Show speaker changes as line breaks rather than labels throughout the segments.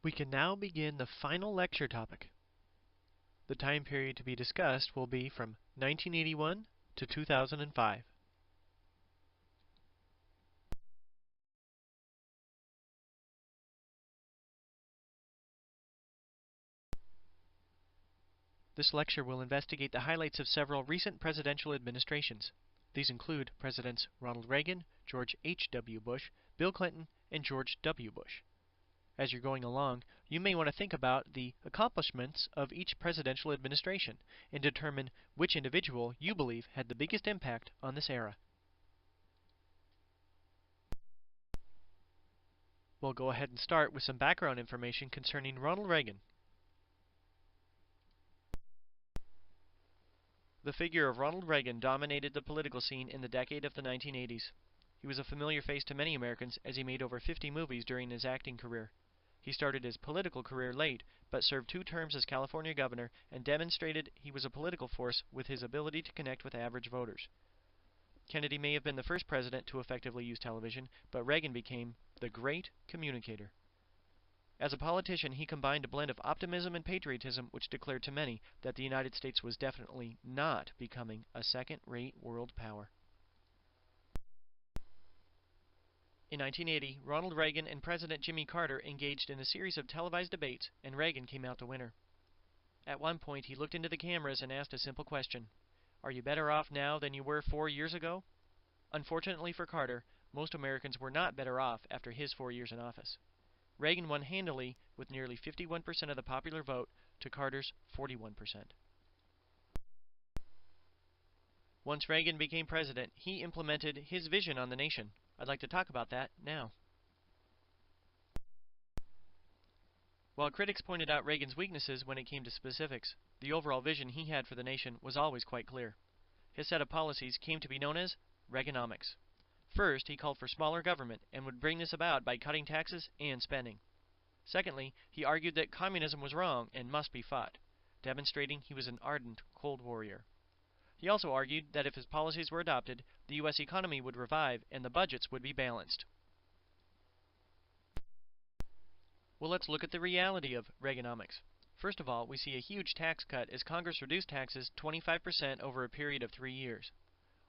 We can now begin the final lecture topic. The time period to be discussed will be from 1981 to 2005. This lecture will investigate the highlights of several recent presidential administrations. These include Presidents Ronald Reagan, George H.W. Bush, Bill Clinton, and George W. Bush. As you're going along, you may want to think about the accomplishments of each presidential administration and determine which individual you believe had the biggest impact on this era. We'll go ahead and start with some background information concerning Ronald Reagan. The figure of Ronald Reagan dominated the political scene in the decade of the 1980s. He was a familiar face to many Americans as he made over 50 movies during his acting career. He started his political career late, but served 2 terms as California governor and demonstrated he was a political force with his ability to connect with average voters. Kennedy may have been the first president to effectively use television, but Reagan became the great communicator. As a politician, he combined a blend of optimism and patriotism, which declared to many that the United States was definitely not becoming a second-rate world power. In 1980, Ronald Reagan and President Jimmy Carter engaged in a series of televised debates, and Reagan came out the winner. At one point, he looked into the cameras and asked a simple question: "Are you better off now than you were 4 years ago?" Unfortunately for Carter, most Americans were not better off after his 4 years in office. Reagan won handily with nearly 51% of the popular vote to Carter's 41%. Once Reagan became president, he implemented his vision on the nation. I'd like to talk about that now. While critics pointed out Reagan's weaknesses when it came to specifics, the overall vision he had for the nation was always quite clear. His set of policies came to be known as Reaganomics. First, he called for smaller government and would bring this about by cutting taxes and spending. Secondly, he argued that communism was wrong and must be fought, demonstrating he was an ardent Cold Warrior. He also argued that if his policies were adopted, the U.S. economy would revive and the budgets would be balanced. Well, let's look at the reality of Reaganomics. First of all, we see a huge tax cut as Congress reduced taxes 25% over a period of 3 years.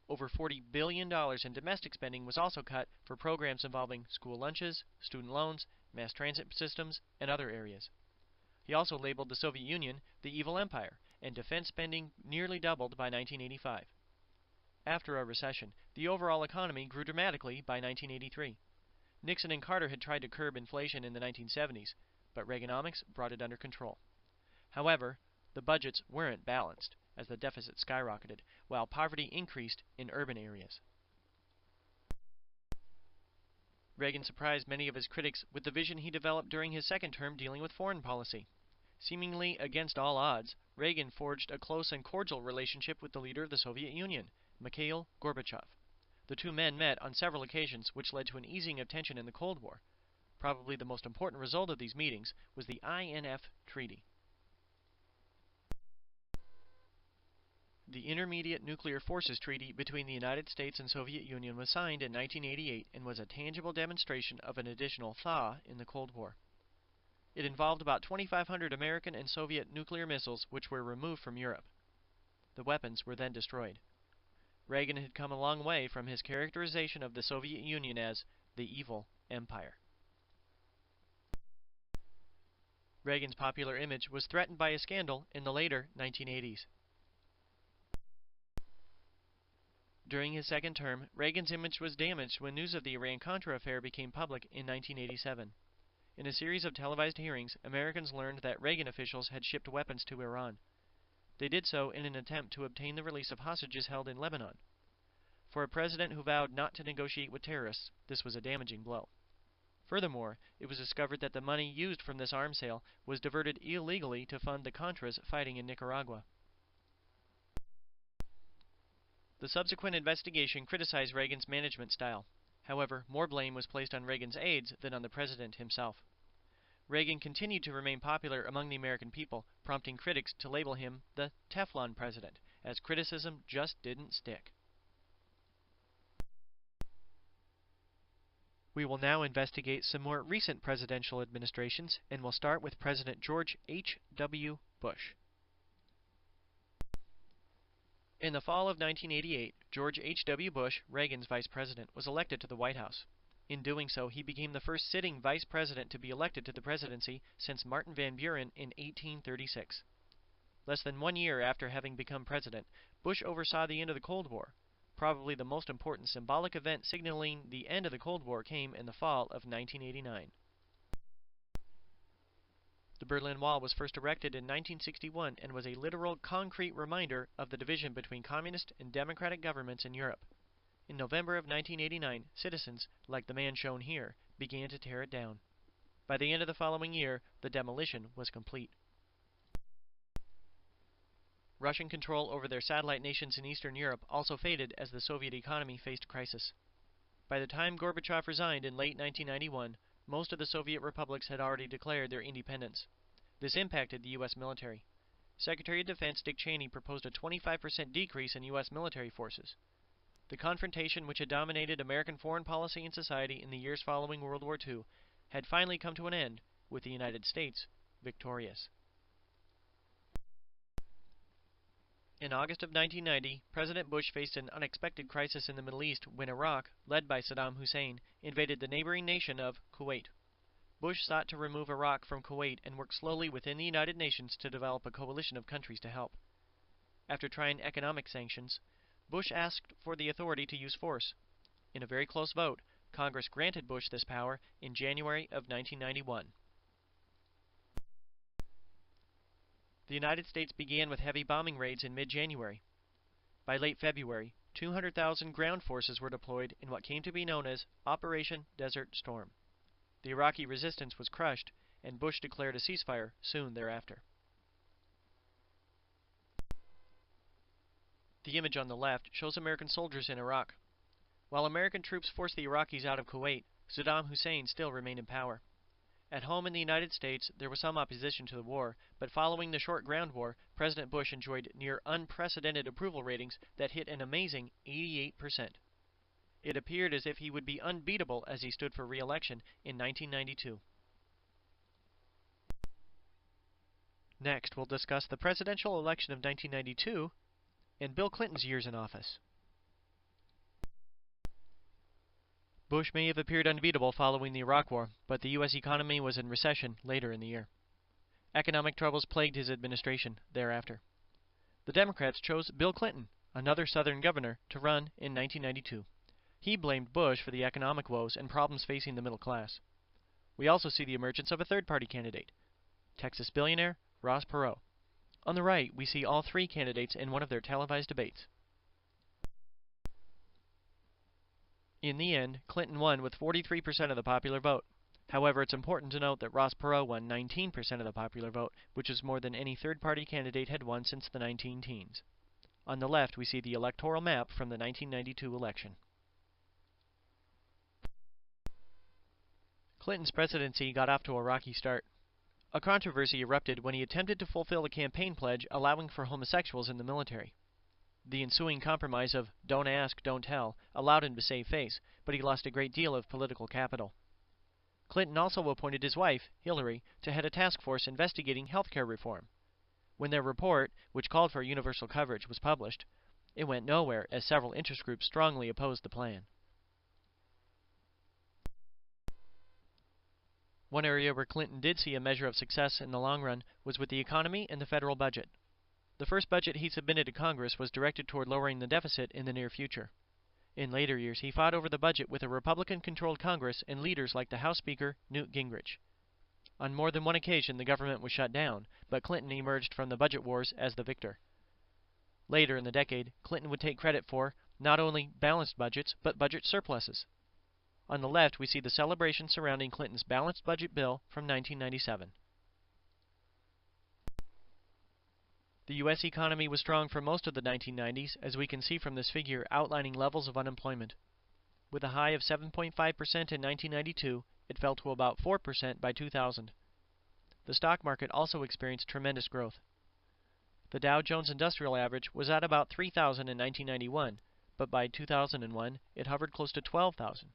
Over $40 billion in domestic spending was also cut for programs involving school lunches, student loans, mass transit systems, and other areas. He also labeled the Soviet Union the evil empire, and defense spending nearly doubled by 1985. After a recession, the overall economy grew dramatically by 1983. Nixon and Carter had tried to curb inflation in the 1970s, but Reaganomics brought it under control. However, the budgets weren't balanced, as the deficit skyrocketed, while poverty increased in urban areas. Reagan surprised many of his critics with the vision he developed during his second term dealing with foreign policy. Seemingly against all odds, Reagan forged a close and cordial relationship with the leader of the Soviet Union, Mikhail Gorbachev. The 2 men met on several occasions, which led to an easing of tension in the Cold War. Probably the most important result of these meetings was the INF Treaty. The Intermediate Nuclear Forces Treaty between the United States and Soviet Union was signed in 1988 and was a tangible demonstration of an additional thaw in the Cold War. It involved about 2,500 American and Soviet nuclear missiles which were removed from Europe. The weapons were then destroyed. Reagan had come a long way from his characterization of the Soviet Union as the evil empire. Reagan's popular image was threatened by a scandal in the later 1980s. During his second term, Reagan's image was damaged when news of the IranContra affair became public in 1987. In a series of televised hearings, Americans learned that Reagan officials had shipped weapons to Iran. They did so in an attempt to obtain the release of hostages held in Lebanon. For a president who vowed not to negotiate with terrorists, this was a damaging blow. Furthermore, it was discovered that the money used from this arms sale was diverted illegally to fund the Contras fighting in Nicaragua. The subsequent investigation criticized Reagan's management style. However, more blame was placed on Reagan's aides than on the president himself. Reagan continued to remain popular among the American people, prompting critics to label him the Teflon president, as criticism just didn't stick. We will now investigate some more recent presidential administrations, and we'll start with President George H.W. Bush. In the fall of 1988, George H.W. Bush, Reagan's vice president, was elected to the White House. In doing so, he became the first sitting vice president to be elected to the presidency since Martin Van Buren in 1836. Less than 1 year after having become president, Bush oversaw the end of the Cold War. Probably the most important symbolic event signaling the end of the Cold War came in the fall of 1989. The Berlin Wall was first erected in 1961 and was a literal concrete reminder of the division between communist and democratic governments in Europe. In November of 1989, citizens, like the man shown here, began to tear it down. By the end of the following year, the demolition was complete. Russian control over their satellite nations in Eastern Europe also faded as the Soviet economy faced crisis. By the time Gorbachev resigned in late 1991, most of the Soviet republics had already declared their independence. This impacted the U.S. military. Secretary of Defense Dick Cheney proposed a 25% decrease in U.S. military forces. The confrontation which had dominated American foreign policy and society in the years following World War II had finally come to an end, with the United States victorious. In August of 1990, President Bush faced an unexpected crisis in the Middle East when Iraq, led by Saddam Hussein, invaded the neighboring nation of Kuwait. Bush sought to remove Iraq from Kuwait and worked slowly within the United Nations to develop a coalition of countries to help. After trying economic sanctions, Bush asked for the authority to use force. In a very close vote, Congress granted Bush this power in January of 1991. The United States began with heavy bombing raids in mid-January. By late February, 200,000 ground forces were deployed in what came to be known as Operation Desert Storm. The Iraqi resistance was crushed, and Bush declared a ceasefire soon thereafter. The image on the left shows American soldiers in Iraq. While American troops forced the Iraqis out of Kuwait, Saddam Hussein still remained in power. At home in the United States, there was some opposition to the war, but following the short ground war, President Bush enjoyed near unprecedented approval ratings that hit an amazing 88%. It appeared as if he would be unbeatable as he stood for re-election in 1992. Next, we'll discuss the presidential election of 1992 and Bill Clinton's years in office. Bush may have appeared unbeatable following the Iraq War, but the U.S. economy was in recession later in the year. Economic troubles plagued his administration thereafter. The Democrats chose Bill Clinton, another Southern governor, to run in 1992. He blamed Bush for the economic woes and problems facing the middle class. We also see the emergence of a third-party candidate, Texas billionaire Ross Perot. On the right, we see all three candidates in one of their televised debates. In the end, Clinton won with 43% of the popular vote. However, it's important to note that Ross Perot won 19% of the popular vote, which is more than any third-party candidate had won since the 19-teens. On the left, we see the electoral map from the 1992 election. Clinton's presidency got off to a rocky start. A controversy erupted when he attempted to fulfill a campaign pledge allowing for homosexuals in the military. The ensuing compromise of "don't ask, don't tell" allowed him to save face, but he lost a great deal of political capital. Clinton also appointed his wife, Hillary, to head a task force investigating health care reform. When their report, which called for universal coverage, was published, it went nowhere as several interest groups strongly opposed the plan. One area where Clinton did see a measure of success in the long run was with the economy and the federal budget. The first budget he submitted to Congress was directed toward lowering the deficit in the near future. In later years, he fought over the budget with a Republican-controlled Congress and leaders like the House Speaker, Newt Gingrich. On more than one occasion, the government was shut down, but Clinton emerged from the budget wars as the victor. Later in the decade, Clinton would take credit for not only balanced budgets, but budget surpluses. On the left, we see the celebration surrounding Clinton's balanced budget bill from 1997. The U.S. economy was strong for most of the 1990s, as we can see from this figure outlining levels of unemployment. With a high of 7.5% in 1992, it fell to about 4% by 2000. The stock market also experienced tremendous growth. The Dow Jones Industrial Average was at about 3,000 in 1991, but by 2001, it hovered close to 12,000.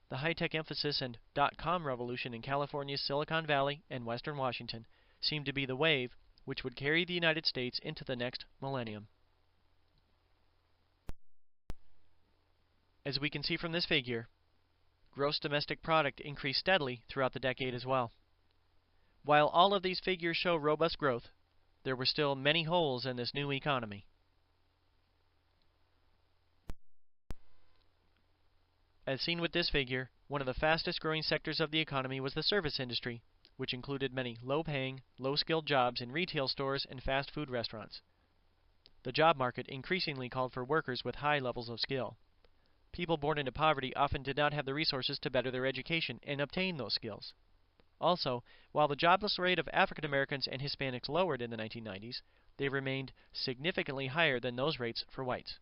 The high-tech emphasis and dot-com revolution in California's Silicon Valley and Western Washington seemed to be the wave which would carry the United States into the next millennium. As we can see from this figure, gross domestic product increased steadily throughout the decade as well. While all of these figures show robust growth, there were still many holes in this new economy. As seen with this figure, one of the fastest growing sectors of the economy was the service industry, which included many low-paying, low-skilled jobs in retail stores and fast food restaurants. The job market increasingly called for workers with high levels of skill. People born into poverty often did not have the resources to better their education and obtain those skills. Also, while the jobless rate of African Americans and Hispanics lowered in the 1990s, they remained significantly higher than those rates for whites.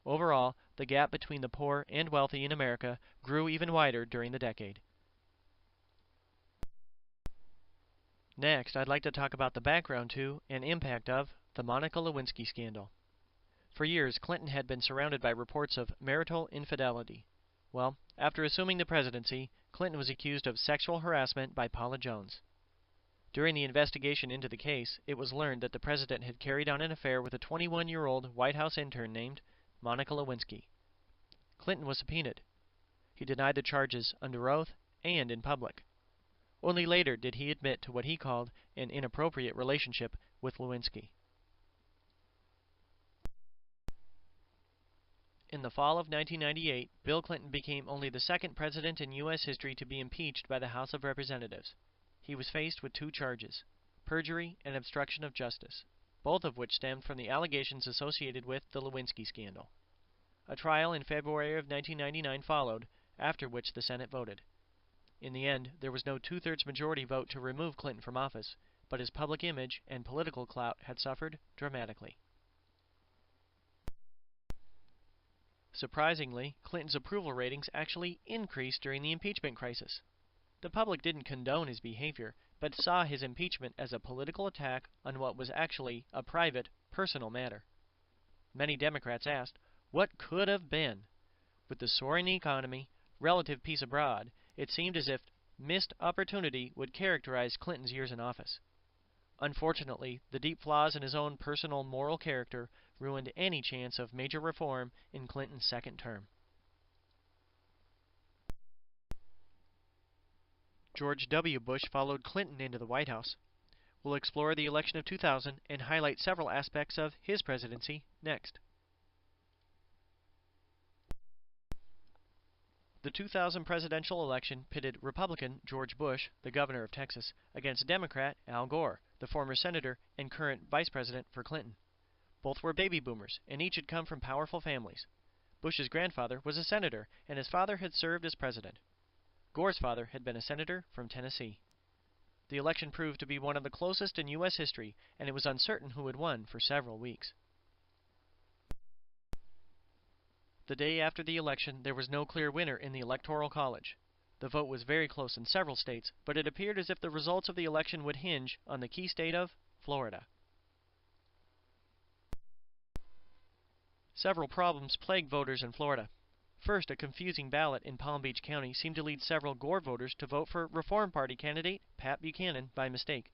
Overall, the gap between the poor and wealthy in America grew even wider during the decade. Next, I'd like to talk about the background to and impact of the Monica Lewinsky scandal. For years, Clinton had been surrounded by reports of marital infidelity. Well, after assuming the presidency, Clinton was accused of sexual harassment by Paula Jones. During the investigation into the case, it was learned that the president had carried on an affair with a 21-year-old White House intern named Monica Lewinsky. Clinton was subpoenaed. He denied the charges under oath and in public. Only later did he admit to what he called an inappropriate relationship with Lewinsky. In the fall of 1998, Bill Clinton became only the second president in U.S. history to be impeached by the House of Representatives. He was faced with two charges, perjury and obstruction of justice, both of which stemmed from the allegations associated with the Lewinsky scandal. A trial in February of 1999 followed, after which the Senate voted. In the end, there was no two-thirds majority vote to remove Clinton from office, but his public image and political clout had suffered dramatically. Surprisingly, Clinton's approval ratings actually increased during the impeachment crisis. The public didn't condone his behavior, but saw his impeachment as a political attack on what was actually a private, personal matter. Many Democrats asked, what could have been? With the soaring economy, relative peace abroad, it seemed as if missed opportunity would characterize Clinton's years in office. Unfortunately, the deep flaws in his own personal moral character ruined any chance of major reform in Clinton's second term. George W. Bush followed Clinton into the White House. We'll explore the election of 2000 and highlight several aspects of his presidency next. The 2000 presidential election pitted Republican George Bush, the governor of Texas, against Democrat Al Gore, the former senator and current vice president for Clinton. Both were baby boomers, and each had come from powerful families. Bush's grandfather was a senator, and his father had served as president. Gore's father had been a senator from Tennessee. The election proved to be one of the closest in U.S. history, and it was uncertain who had won for several weeks. The day after the election, there was no clear winner in the Electoral College. The vote was very close in several states, but it appeared as if the results of the election would hinge on the key state of Florida. Several problems plagued voters in Florida. First, a confusing ballot in Palm Beach County seemed to lead several Gore voters to vote for Reform Party candidate Pat Buchanan by mistake.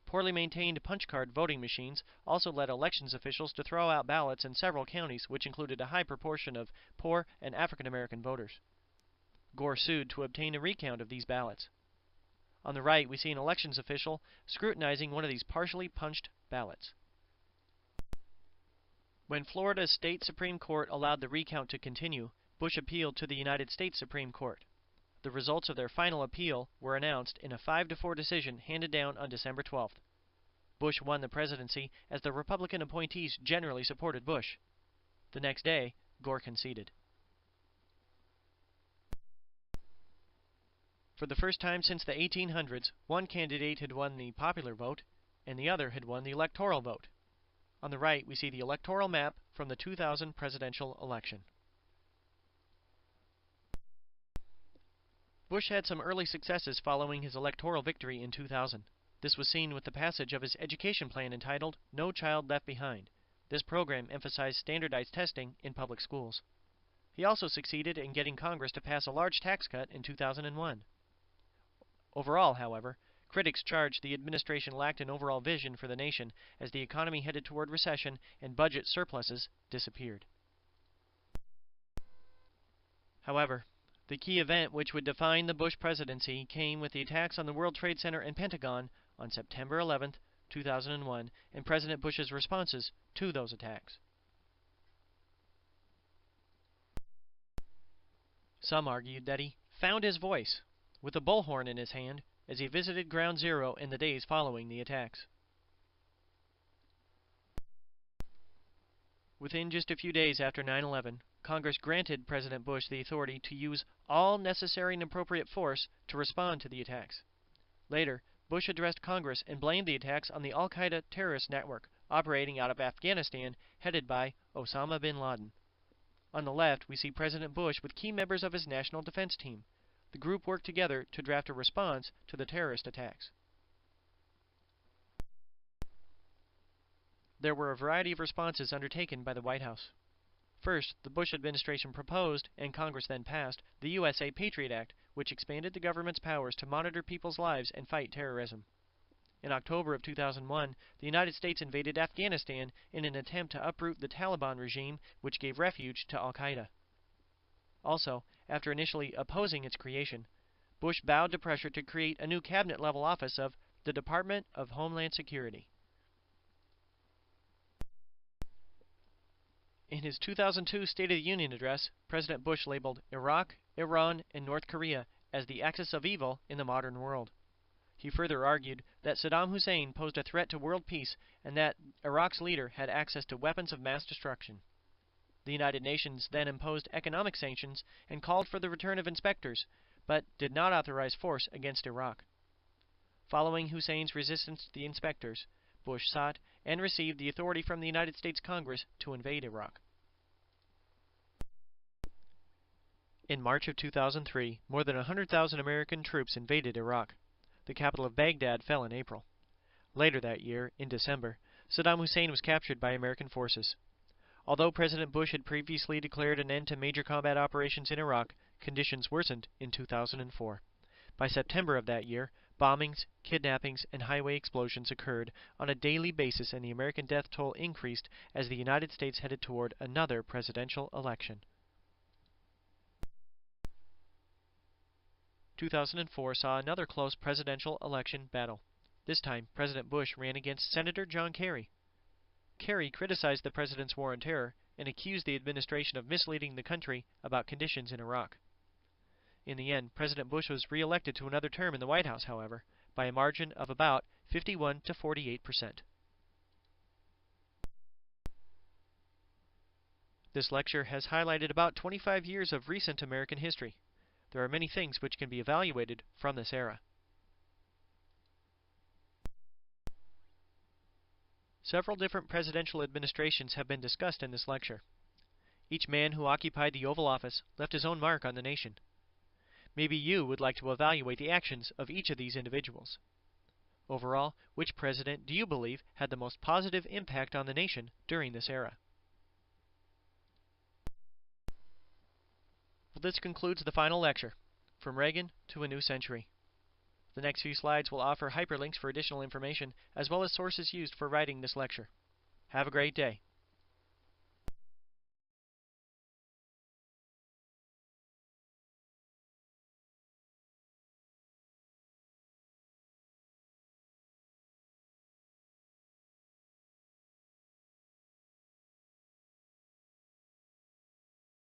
Poorly maintained punch card voting machines also led elections officials to throw out ballots in several counties, which included a high proportion of poor and African American voters. Gore sued to obtain a recount of these ballots. On the right, we see an elections official scrutinizing one of these partially punched ballots. When Florida's state Supreme Court allowed the recount to continue, Bush appealed to the United States Supreme Court. The results of their final appeal were announced in a 5-4 decision handed down on December 12th. Bush won the presidency as the Republican appointees generally supported Bush. The next day, Gore conceded. For the first time since the 1800s, one candidate had won the popular vote, and the other had won the electoral vote. On the right, we see the electoral map from the 2000 presidential election. Bush had some early successes following his electoral victory in 2000. This was seen with the passage of his education plan entitled No Child Left Behind. This program emphasized standardized testing in public schools. He also succeeded in getting Congress to pass a large tax cut in 2001. Overall, however, critics charged the administration lacked an overall vision for the nation as the economy headed toward recession and budget surpluses disappeared. However, the key event which would define the Bush presidency came with the attacks on the World Trade Center and Pentagon on September 11, 2001, and President Bush's responses to those attacks. Some argued that he found his voice with a bullhorn in his hand as he visited Ground Zero in the days following the attacks. Within just a few days after 9/11, Congress granted President Bush the authority to use all necessary and appropriate force to respond to the attacks. Later, Bush addressed Congress and blamed the attacks on the al-Qaeda terrorist network operating out of Afghanistan headed by Osama bin Laden. On the left, we see President Bush with key members of his national defense team. The group worked together to draft a response to the terrorist attacks. There were a variety of responses undertaken by the White House. First, the Bush administration proposed, and Congress then passed, the USA Patriot Act, which expanded the government's powers to monitor people's lives and fight terrorism. In October of 2001, the United States invaded Afghanistan in an attempt to uproot the Taliban regime, which gave refuge to al-Qaeda. Also, after initially opposing its creation, Bush bowed to pressure to create a new cabinet-level office of the Department of Homeland Security. In his 2002 State of the Union address, President Bush labeled Iraq, Iran, and North Korea as the axis of evil in the modern world. He further argued that Saddam Hussein posed a threat to world peace and that Iraq's leader had access to weapons of mass destruction. The United Nations then imposed economic sanctions and called for the return of inspectors, but did not authorize force against Iraq. Following Hussein's resistance to the inspectors, Bush sought and received the authority from the United States Congress to invade Iraq. In March of 2003, more than 100,000 American troops invaded Iraq. The capital of Baghdad fell in April. Later that year, in December, Saddam Hussein was captured by American forces. Although President Bush had previously declared an end to major combat operations in Iraq, conditions worsened in 2004. By September of that year, bombings, kidnappings, and highway explosions occurred on a daily basis, and the American death toll increased as the United States headed toward another presidential election. 2004 saw another close presidential election battle. This time, President Bush ran against Senator John Kerry. Kerry criticized the president's war on terror and accused the administration of misleading the country about conditions in Iraq. In the end, President Bush was re-elected to another term in the White House, however, by a margin of about 51 to 48%. This lecture has highlighted about 25 years of recent American history. There are many things which can be evaluated from this era. Several different presidential administrations have been discussed in this lecture. Each man who occupied the Oval Office left his own mark on the nation. Maybe you would like to evaluate the actions of each of these individuals. Overall, which president do you believe had the most positive impact on the nation during this era? Well, this concludes the final lecture, From Reagan to a New Century. The next few slides will offer hyperlinks for additional information, as well as sources used for writing this lecture. Have a great day.